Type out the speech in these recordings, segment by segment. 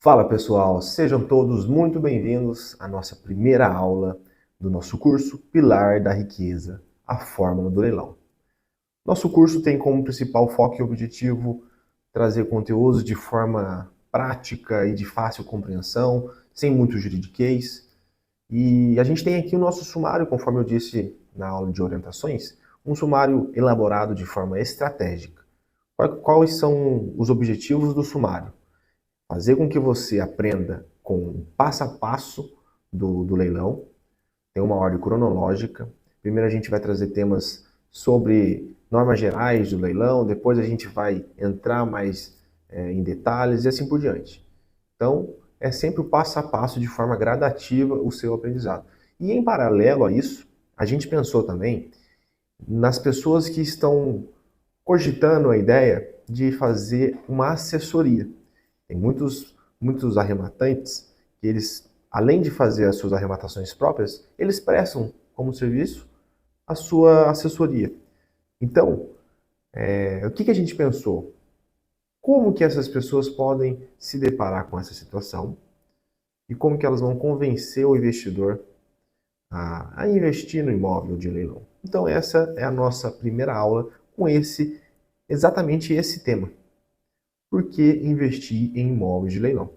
Fala pessoal, sejam todos muito bem-vindos à nossa primeira aula do nosso curso Pilar da Riqueza, a Fórmula do Leilão. Nosso curso tem como principal foco e objetivo trazer conteúdos de forma prática e de fácil compreensão, sem muito juridiquês. E a gente tem aqui o nosso sumário, conforme eu disse na aula de orientações, um sumário elaborado de forma estratégica. Quais são os objetivos do sumário? Fazer com que você aprenda com o passo a passo do leilão, tem uma ordem cronológica. Primeiro a gente vai trazer temas sobre normas gerais do leilão, depois a gente vai entrar mais em detalhes e assim por diante. Então, é sempre o passo a passo, de forma gradativa, o seu aprendizado. E em paralelo a isso, a gente pensou também nas pessoas que estão cogitando a ideia de fazer uma assessoria. Tem muitos arrematantes que eles, além de fazer as suas arrematações próprias, eles prestam como serviço a sua assessoria. Então, o que a gente pensou? Como que essas pessoas podem se deparar com essa situação e como que elas vão convencer o investidor a investir no imóvel de leilão? Então, essa é a nossa primeira aula com exatamente esse tema. Por que investir em imóveis de leilão?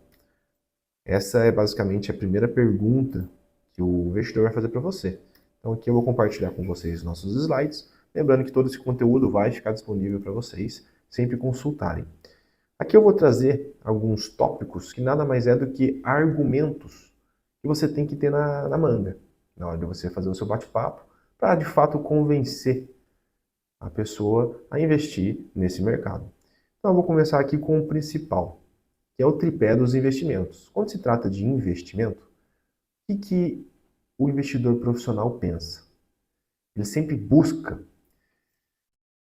Essa é basicamente a primeira pergunta que o investidor vai fazer para você. Então aqui eu vou compartilhar com vocês nossos slides, lembrando que todo esse conteúdo vai ficar disponível para vocês sempre consultarem. Aqui eu vou trazer alguns tópicos que nada mais é do que argumentos que você tem que ter na manga, na hora de você fazer o seu bate-papo, para de fato convencer a pessoa a investir nesse mercado. Então eu vou começar aqui com o principal, que é o tripé dos investimentos. Quando se trata de investimento, o que o investidor profissional pensa? Ele sempre busca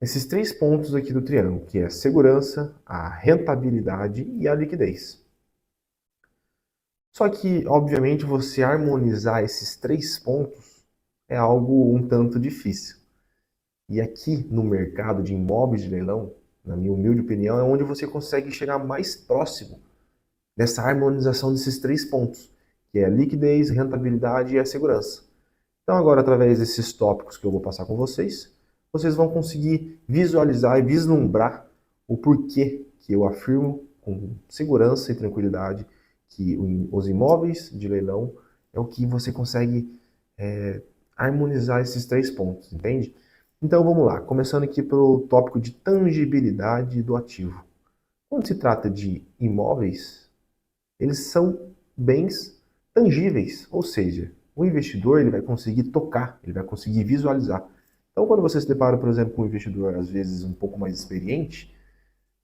esses três pontos aqui do triângulo, que é a segurança, a rentabilidade e a liquidez. Só que, obviamente, você harmonizar esses três pontos é algo um tanto difícil. E aqui no mercado de imóveis de leilão, na minha humilde opinião, é onde você consegue chegar mais próximo dessa harmonização desses três pontos, que é a liquidez, rentabilidade e a segurança. Então agora, através desses tópicos que eu vou passar com vocês, vocês vão conseguir visualizar e vislumbrar o porquê que eu afirmo com segurança e tranquilidade que os imóveis de leilão é o que você consegue harmonizar esses três pontos, entende? Então vamos lá, começando aqui pelo tópico de tangibilidade do ativo. Quando se trata de imóveis, eles são bens tangíveis, ou seja, o investidor ele vai conseguir tocar, ele vai conseguir visualizar. Então, quando você se depara, por exemplo, com um investidor, às vezes, um pouco mais experiente,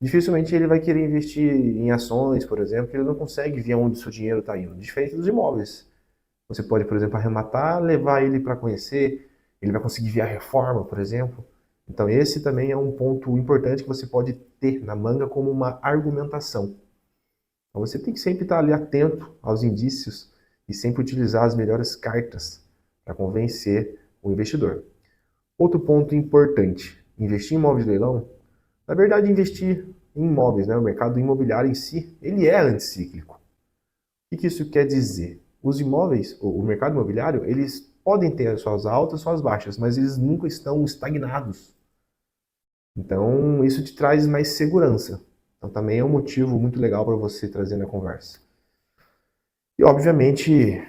dificilmente ele vai querer investir em ações, por exemplo, que ele não consegue ver onde o seu dinheiro está indo, diferente dos imóveis. Você pode, por exemplo, arrematar, levar ele para conhecer, ele vai conseguir ver a reforma, por exemplo. Então, esse também é um ponto importante que você pode ter na manga como uma argumentação. Então você tem que sempre estar ali atento aos indícios e sempre utilizar as melhores cartas para convencer o investidor. Outro ponto importante, investir em imóveis de leilão, na verdade investir em imóveis, né? O mercado imobiliário em si, ele é anticíclico. O que isso quer dizer? Os imóveis, o mercado imobiliário, eles podem ter as suas altas, suas baixas, mas eles nunca estão estagnados. Então isso te traz mais segurança. Então também é um motivo muito legal para você trazer na conversa. E obviamente,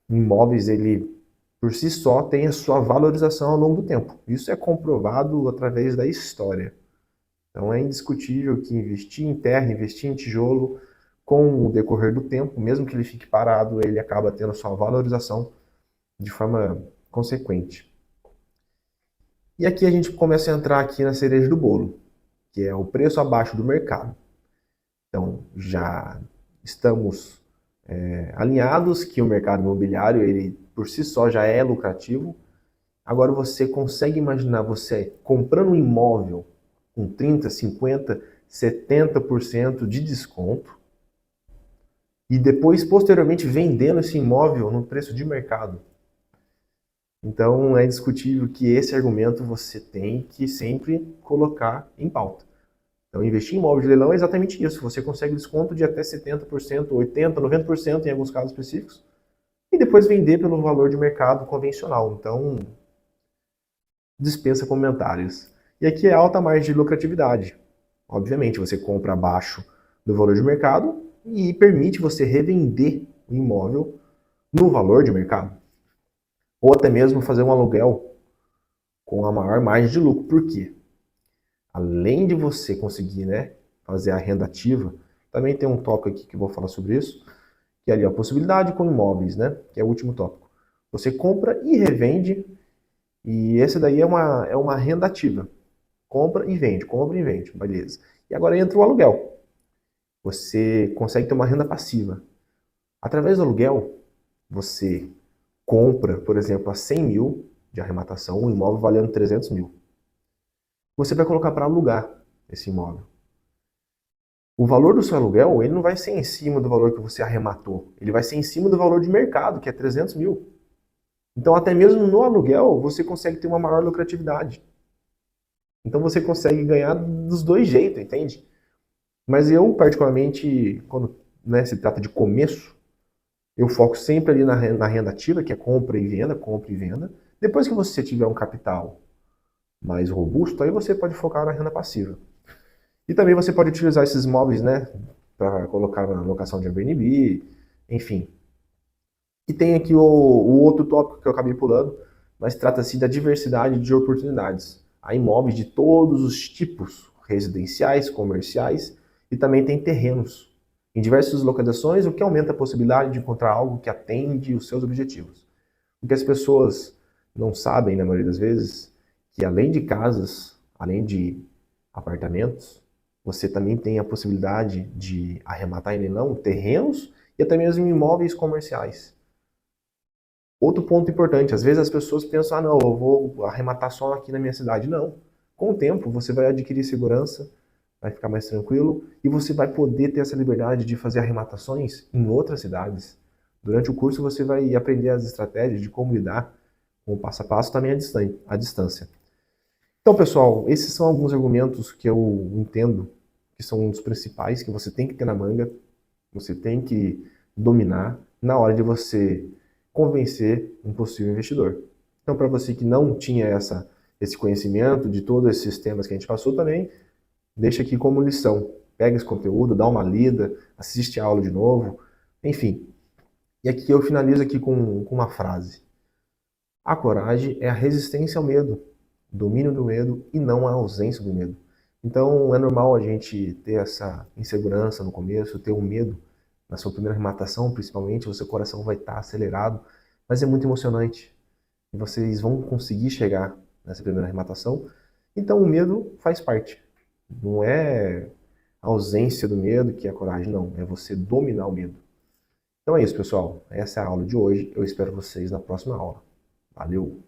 imóveis ele por si só tem a sua valorização ao longo do tempo. Isso é comprovado através da história. Então é indiscutível que investir em terra, investir em tijolo, com o decorrer do tempo, mesmo que ele fique parado, ele acaba tendo a sua valorização de forma consequente. E aqui a gente começa a entrar aqui na cereja do bolo, que é o preço abaixo do mercado. Então já estamos alinhados que o mercado imobiliário ele por si só já é lucrativo. Agora você consegue imaginar você comprando um imóvel com 30, 50, 70% de desconto e depois posteriormente vendendo esse imóvel no preço de mercado. Então é indiscutível que esse argumento você tem que sempre colocar em pauta. Então, investir em imóvel de leilão é exatamente isso. Você consegue desconto de até 70%, 80%, 90% em alguns casos específicos, e depois vender pelo valor de mercado convencional. Então, dispensa comentários. E aqui é alta margem de lucratividade. Obviamente, você compra abaixo do valor de mercado e permite você revender o imóvel no valor de mercado. Ou até mesmo fazer um aluguel com a maior margem de lucro. Por quê? Além de você conseguir, né, fazer a renda ativa, também tem um tópico aqui que eu vou falar sobre isso, que é ali a possibilidade com imóveis, né, que é o último tópico. Você compra e revende, e esse daí é uma renda ativa. Compra e vende, beleza. E agora entra o aluguel. Você consegue ter uma renda passiva. Através do aluguel, você compra, por exemplo, a 100 mil de arrematação, um imóvel valendo 300 mil. Você vai colocar para alugar esse imóvel. O valor do seu aluguel, ele não vai ser em cima do valor que você arrematou. Ele vai ser em cima do valor de mercado, que é 300 mil. Então, até mesmo no aluguel, você consegue ter uma maior lucratividade. Então, você consegue ganhar dos dois jeitos, entende? Mas eu, particularmente, quando, né, se trata de começo, eu foco sempre ali na renda ativa, que é compra e venda, compra e venda. Depois que você tiver um capital mais robusto, aí você pode focar na renda passiva. E também você pode utilizar esses imóveis, né, para colocar na locação de Airbnb, enfim. E tem aqui o outro tópico que eu acabei pulando, mas trata-se da diversidade de oportunidades. Há imóveis de todos os tipos, residenciais, comerciais, e também tem terrenos em diversas localizações, o que aumenta a possibilidade de encontrar algo que atende os seus objetivos. O que as pessoas não sabem, na maioria das vezes, que além de casas, além de apartamentos, você também tem a possibilidade de arrematar em leilão terrenos e até mesmo imóveis comerciais. Outro ponto importante, às vezes as pessoas pensam, ah não, eu vou arrematar só aqui na minha cidade. Não. Com o tempo, você vai adquirir segurança, vai ficar mais tranquilo e você vai poder ter essa liberdade de fazer arrematações em outras cidades. Durante o curso você vai aprender as estratégias de como lidar com o passo a passo também à distância. Então, pessoal, esses são alguns argumentos que eu entendo que são os principais que você tem que ter na manga, você tem que dominar na hora de você convencer um possível investidor. Então, para você que não tinha esse conhecimento de todos esses temas que a gente passou também, deixa aqui como lição. Pega esse conteúdo, dá uma lida, assiste a aula de novo, enfim. E aqui eu finalizo aqui com uma frase. A coragem é a resistência ao medo, domínio do medo e não a ausência do medo. Então é normal a gente ter essa insegurança no começo, ter um medo na sua primeira arrematação, principalmente, o seu coração vai estar acelerado, mas é muito emocionante. E vocês vão conseguir chegar nessa primeira arrematação. Então o medo faz parte. Não é a ausência do medo que é a coragem, não. É você dominar o medo. Então é isso, pessoal. Essa é a aula de hoje. Eu espero vocês na próxima aula. Valeu!